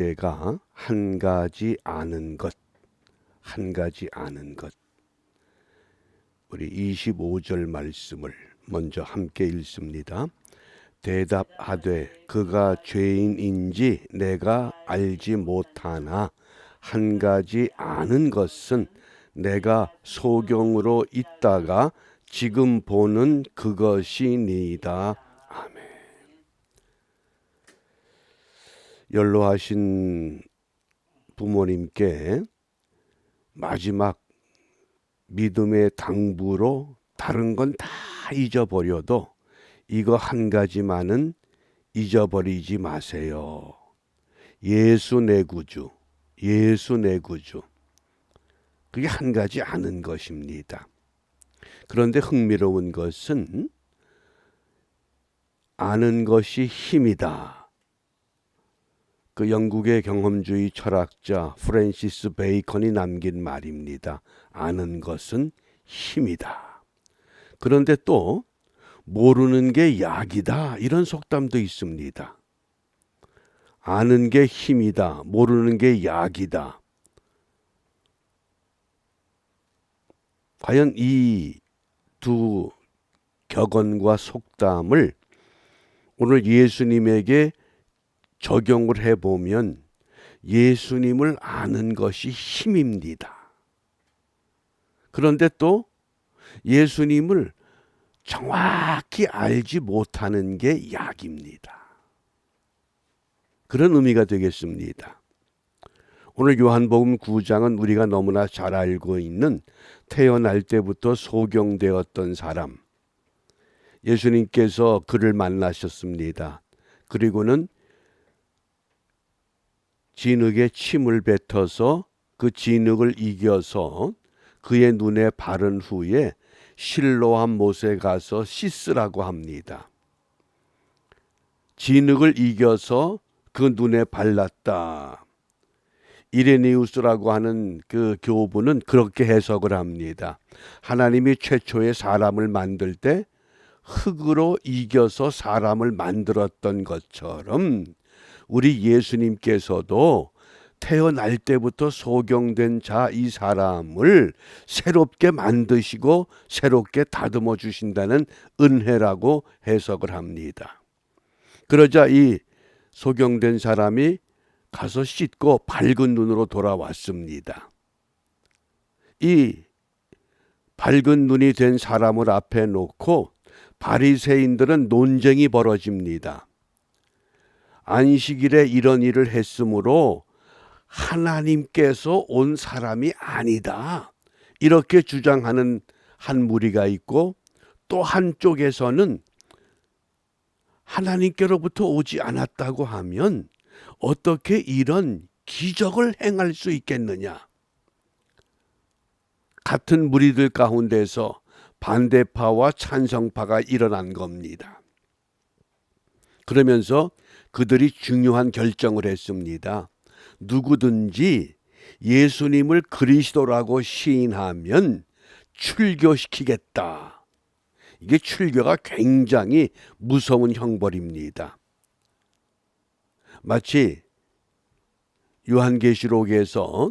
내가 한 가지 아는 것, 한 가지 아는 것. 우리 25절 말씀을 먼저 함께 읽습니다. 대답하되 그가 죄인인지 내가 알지 못하나 한 가지 아는 것은 내가 소경으로 있다가 지금 보는 그것이니이다. 아멘. 연로하신 부모님께 마지막 믿음의 당부로 다른 건 다 잊어버려도 이거 한 가지만은 잊어버리지 마세요. 예수 내 구주, 예수 내 구주. 그게 한 가지 아는 것입니다. 그런데 흥미로운 것은 아는 것이 힘이다. 그 영국의 경험주의 철학자 프랜시스 베이컨이 남긴 말입니다. 아는 것은 힘이다. 그런데 또 모르는 게 약이다. 이런 속담도 있습니다. 아는 게 힘이다. 모르는 게 약이다. 과연 이 두 격언과 속담을 오늘 예수님에게 적용을 해보면 예수님을 아는 것이 힘입니다. 그런데 또 예수님을 정확히 알지 못하는 게 약입니다. 그런 의미가 되겠습니다. 오늘 요한복음 9장은 우리가 너무나 잘 알고 있는 태어날 때부터 소경되었던 사람, 예수님께서 그를 만나셨습니다. 그리고는 진흙에 침을 뱉어서 그 진흙을 이겨서 그의 눈에 바른 후에 실로암 못에 가서 씻으라고 합니다. 진흙을 이겨서 그 눈에 발랐다. 이레니우스라고 하는 그 교부는 그렇게 해석을 합니다. 하나님이 최초의 사람을 만들 때 흙으로 이겨서 사람을 만들었던 것처럼 우리 예수님께서도 태어날 때부터 소경된 자 이 사람을 새롭게 만드시고 새롭게 다듬어 주신다는 은혜라고 해석을 합니다. 그러자 이 소경된 사람이 가서 씻고 밝은 눈으로 돌아왔습니다. 이 밝은 눈이 된 사람을 앞에 놓고 바리새인들은 논쟁이 벌어집니다. 안식일에 이런 일을 했으므로 하나님께서 온 사람이 아니다. 이렇게 주장하는 한 무리가 있고 또 한쪽에서는 하나님께로부터 오지 않았다고 하면 어떻게 이런 기적을 행할 수 있겠느냐. 같은 무리들 가운데서 반대파와 찬성파가 일어난 겁니다. 그러면서 그들이 중요한 결정을 했습니다. 누구든지 예수님을 그리스도라고 시인하면 출교시키겠다. 이게 출교가 굉장히 무서운 형벌입니다. 마치 요한계시록에서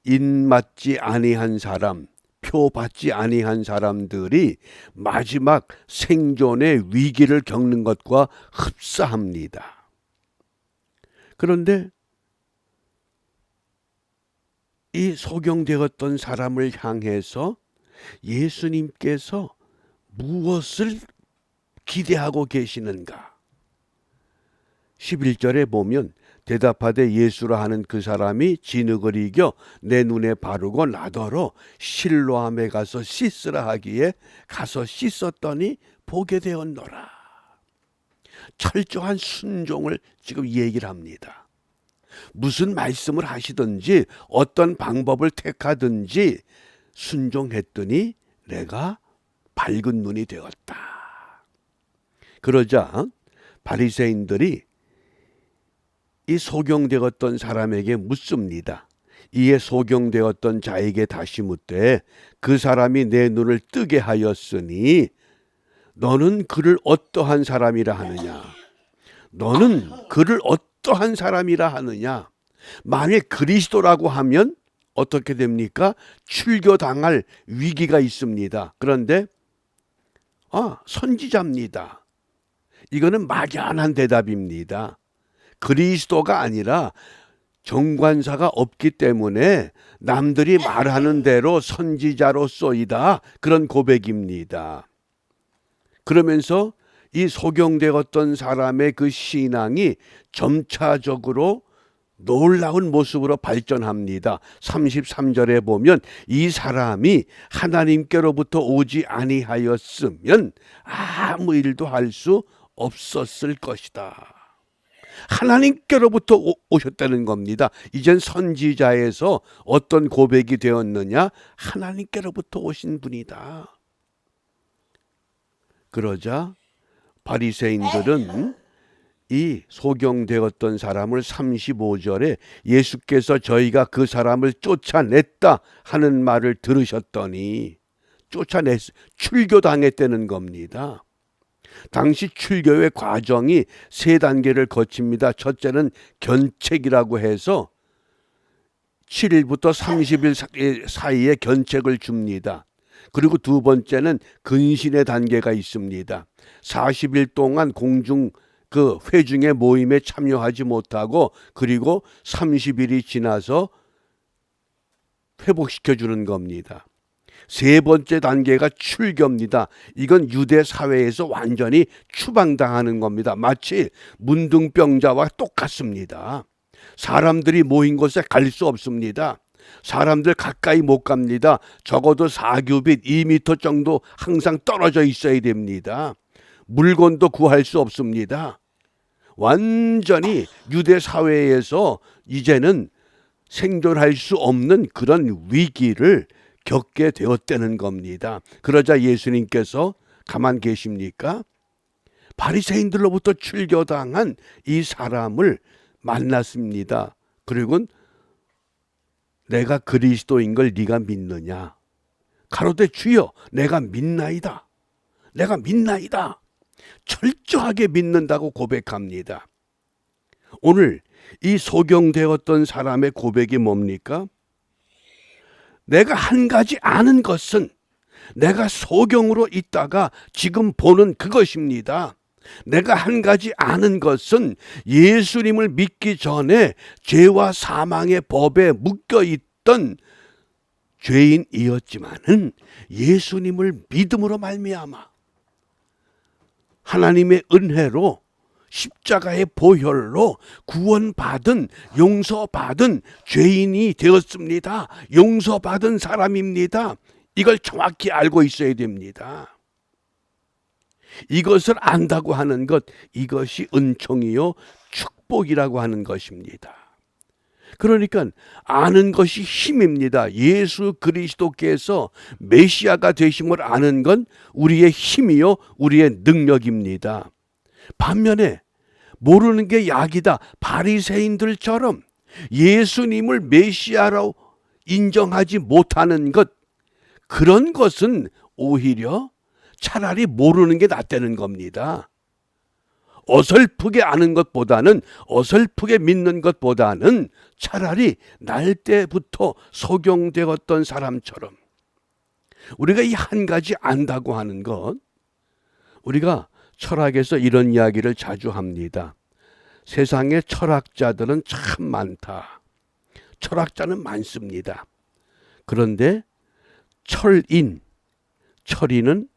인 맞지 아니한 사람, 표 받지 아니한 사람들이 마지막 생존의 위기를 겪는 것과 흡사합니다. 그런데 이 소경되었던 사람을 향해서 예수님께서 무엇을 기대하고 계시는가? 11절에 보면 대답하되 예수라 하는 그 사람이 진흙을 이겨 내 눈에 바르고 나더러 실로암에 가서 씻으라 하기에 가서 씻었더니 보게 되었노라. 철저한 순종을 지금 얘기를 합니다. 무슨 말씀을 하시든지 어떤 방법을 택하든지 순종했더니 내가 밝은 눈이 되었다. 그러자 바리새인들이 이 소경되었던 사람에게 묻습니다. 이에 소경되었던 자에게 다시 묻되 그 사람이 내 눈을 뜨게 하였으니 너는 그를 어떠한 사람이라 하느냐? 너는 그를 어떠한 사람이라 하느냐? 만일 그리스도라고 하면 어떻게 됩니까? 출교당할 위기가 있습니다. 그런데 선지자입니다. 이거는 막연한 대답입니다. 그리스도가 아니라 정관사가 없기 때문에 남들이 말하는 대로 선지자로서이다. 그런 고백입니다. 그러면서 이 소경되었던 사람의 그 신앙이 점차적으로 놀라운 모습으로 발전합니다. 33절에 보면 이 사람이 하나님께로부터 오지 아니하였으면 아무 일도 할 수 없었을 것이다. 하나님께로부터 오셨다는 겁니다. 이젠 선지자에서 어떤 고백이 되었느냐? 하나님께로부터 오신 분이다. 그러자 바리새인들은 이 소경되었던 사람을 35절에 예수께서 저희가 그 사람을 쫓아냈다 하는 말을 들으셨더니 출교당했다는 겁니다. 당시 출교의 과정이 3단계를 거칩니다. 첫째는 견책이라고 해서 7일부터 30일 사이에 견책을 줍니다. 그리고 두 번째는 근신의 단계가 있습니다. 40일 동안 공중 회중의 모임에 참여하지 못하고 그리고 30일이 지나서 회복시켜 주는 겁니다. 세 번째 단계가 출교입니다. 이건 유대 사회에서 완전히 추방당하는 겁니다. 마치 문둥병자와 똑같습니다. 사람들이 모인 곳에 갈 수 없습니다. 사람들 가까이 못 갑니다. 적어도 4규빗 2m 정도 항상 떨어져 있어야 됩니다. 물건도 구할 수 없습니다. 완전히 유대 사회에서 이제는 생존할 수 없는 그런 위기를 겪게 되었다는 겁니다. 그러자 예수님께서 가만 계십니까? 바리새인들로부터 출교당한 이 사람을 만났습니다. 그리고 내가 그리스도인 걸 네가 믿느냐? 가로되 주여 내가 믿나이다. 내가 믿나이다. 철저하게 믿는다고 고백합니다. 오늘 이 소경되었던 사람의 고백이 뭡니까? 내가 한 가지 아는 것은 내가 소경으로 있다가 지금 보는 그것입니다. 내가 한 가지 아는 것은 예수님을 믿기 전에 죄와 사망의 법에 묶여있던 죄인이었지만은 예수님을 믿음으로 말미암아 하나님의 은혜로 십자가의 보혈로 구원받은 용서받은 죄인이 되었습니다. 용서받은 사람입니다. 이걸 정확히 알고 있어야 됩니다. 이것을 안다고 하는 것, 이것이 은총이요 축복이라고 하는 것입니다. 그러니까 아는 것이 힘입니다. 예수 그리스도께서 메시아가 되심을 아는 건 우리의 힘이요 우리의 능력입니다. 반면에 모르는 게 약이다. 바리새인들처럼 예수님을 메시아로 인정하지 못하는 것, 그런 것은 오히려 차라리 모르는 게 낫다는 겁니다. 어설프게 아는 것보다는, 어설프게 믿는 것보다는 차라리 날 때부터 소경되었던 사람처럼 우리가 이 한 가지 안다고 하는 것, 우리가 철학에서 이런 이야기를 자주 합니다. 세상에 철학자들은 참 많다. 철학자는 많습니다. 그런데 철인은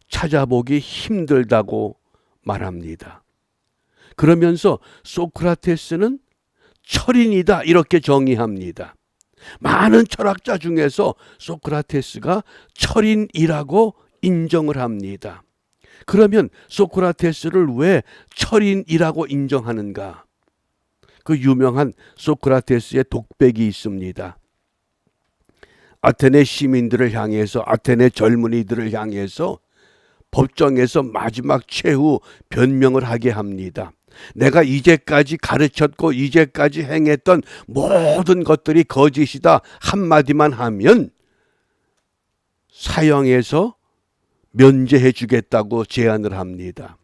찾아보기 힘들다고 말합니다. 그러면서 소크라테스는 철인이다 이렇게 정의합니다. 많은 철학자 중에서 소크라테스가 철인이라고 인정을 합니다. 그러면 소크라테스를 왜 철인이라고 인정하는가? 그 유명한 소크라테스의 독백이 있습니다. 아테네 시민들을 향해서, 아테네 젊은이들을 향해서 법정에서 마지막 최후 변명을 하게 합니다. 내가 이제까지 가르쳤고 이제까지 행했던 모든 것들이 거짓이다 한마디만 하면 사형에서 면제해 주겠다고 제안을 합니다.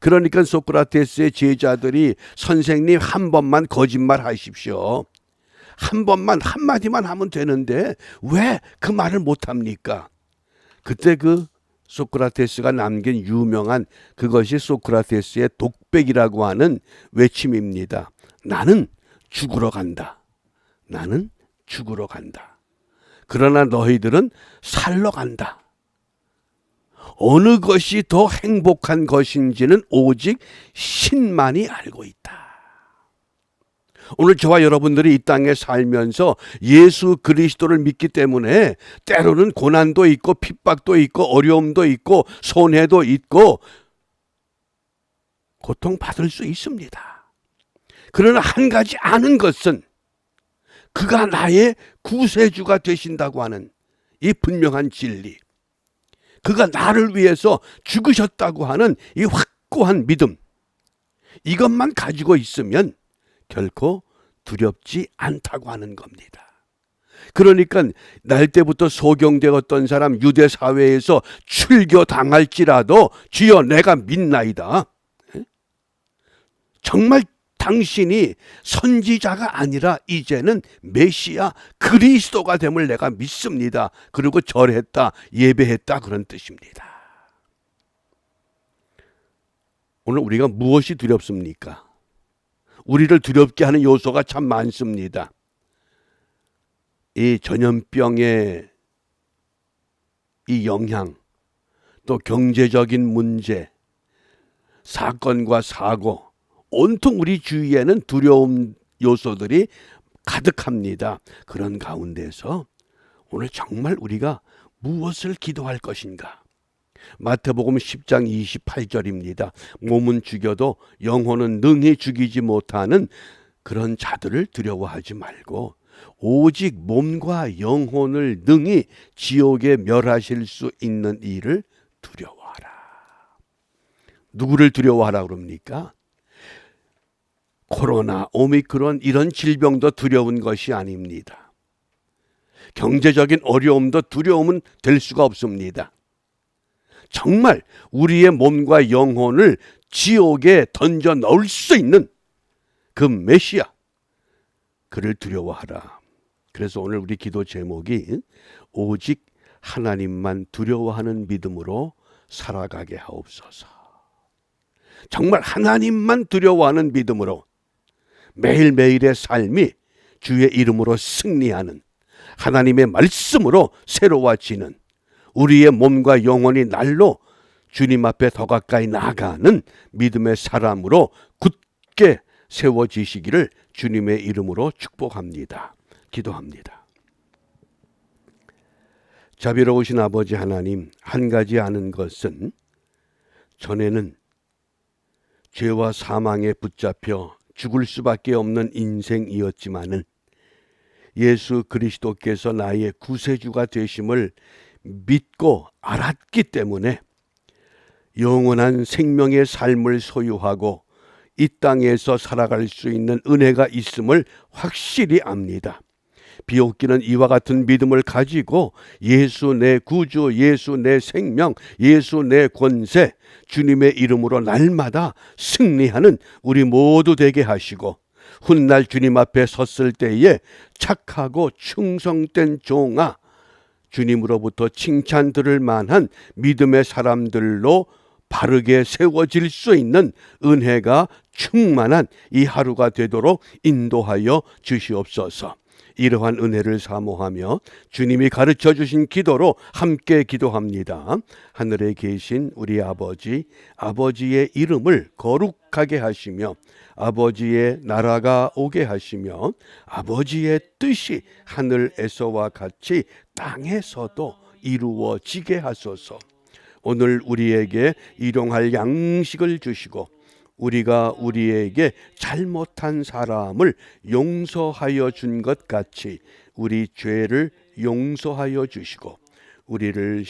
그러니까 소크라테스의 제자들이 선생님 한 번만 거짓말 하십시오. 한 번만 한마디만 하면 되는데 왜 그 말을 못합니까? 그때 그 소크라테스가 남긴 유명한 그것이 소크라테스의 독백이라고 하는 외침입니다. 나는 죽으러 간다. 나는 죽으러 간다. 그러나 너희들은 살러 간다. 어느 것이 더 행복한 것인지는 오직 신만이 알고 있다. 오늘 저와 여러분들이 이 땅에 살면서 예수 그리스도를 믿기 때문에 때로는 고난도 있고 핍박도 있고 어려움도 있고 손해도 있고 고통받을 수 있습니다. 그러나 한 가지 아는 것은 그가 나의 구세주가 되신다고 하는 이 분명한 진리, 그가 나를 위해서 죽으셨다고 하는 이 확고한 믿음, 이것만 가지고 있으면 결코 두렵지 않다고 하는 겁니다. 그러니까 날 때부터 소경되었던 사람 유대 사회에서 출교당할지라도 주여 내가 믿나이다. 정말 당신이 선지자가 아니라 이제는 메시아 그리스도가 됨을 내가 믿습니다. 그리고 절했다, 예배했다, 그런 뜻입니다. 오늘 우리가 무엇이 두렵습니까? 우리를 두렵게 하는 요소가 참 많습니다. 이 전염병의 이 영향, 또 경제적인 문제, 사건과 사고, 온통 우리 주위에는 두려움 요소들이 가득합니다. 그런 가운데서 오늘 정말 우리가 무엇을 기도할 것인가? 마태복음 10장 28절입니다. 몸은 죽여도 영혼은 능히 죽이지 못하는 그런 자들을 두려워하지 말고 오직 몸과 영혼을 능히 지옥에 멸하실 수 있는 이를 두려워하라. 누구를 두려워하라 그럽니까? 코로나, 오미크론 이런 질병도 두려운 것이 아닙니다. 경제적인 어려움도 두려움은 될 수가 없습니다. 정말 우리의 몸과 영혼을 지옥에 던져 넣을 수 있는 그 메시아, 그를 두려워하라. 그래서 오늘 우리 기도 제목이 오직 하나님만 두려워하는 믿음으로 살아가게 하옵소서. 정말 하나님만 두려워하는 믿음으로 매일매일의 삶이 주의 이름으로 승리하는, 하나님의 말씀으로 새로워지는, 우리의 몸과 영혼이 날로 주님 앞에 더 가까이 나아가는 믿음의 사람으로 굳게 세워지시기를 주님의 이름으로 축복합니다. 기도합니다. 자비로우신 아버지 하나님, 한 가지 아는 것은 전에는 죄와 사망에 붙잡혀 죽을 수밖에 없는 인생이었지만은 예수 그리스도께서 나의 구세주가 되심을 믿고 알았기 때문에 영원한 생명의 삶을 소유하고 이 땅에서 살아갈 수 있는 은혜가 있음을 확실히 압니다. 비옥기는 이와 같은 믿음을 가지고 예수 내 구주, 예수 내 생명, 예수 내 권세, 주님의 이름으로 날마다 승리하는 우리 모두 되게 하시고 훗날 주님 앞에 섰을 때에 착하고 충성된 종아, 주님으로부터 칭찬 들을 만한 믿음의 사람들로 바르게 세워질 수 있는 은혜가 충만한 이 하루가 되도록 인도하여 주시옵소서. 이러한 은혜를 사모하며 주님이 가르쳐 주신 기도로 함께 기도합니다. 하늘에 계신 우리 아버지, 아버지의 이름을 거룩하게 하시며 아버지의 나라가 오게 하시며 아버지의 뜻이 하늘에서와 같이 땅에서도 이루어지게 하소서. 오늘 우리에게 일용할 양식을 주시고 우리가 우리에게 잘못한 사람을 용서하여 준 것 같이 우리 죄를 용서하여 주시고 우리를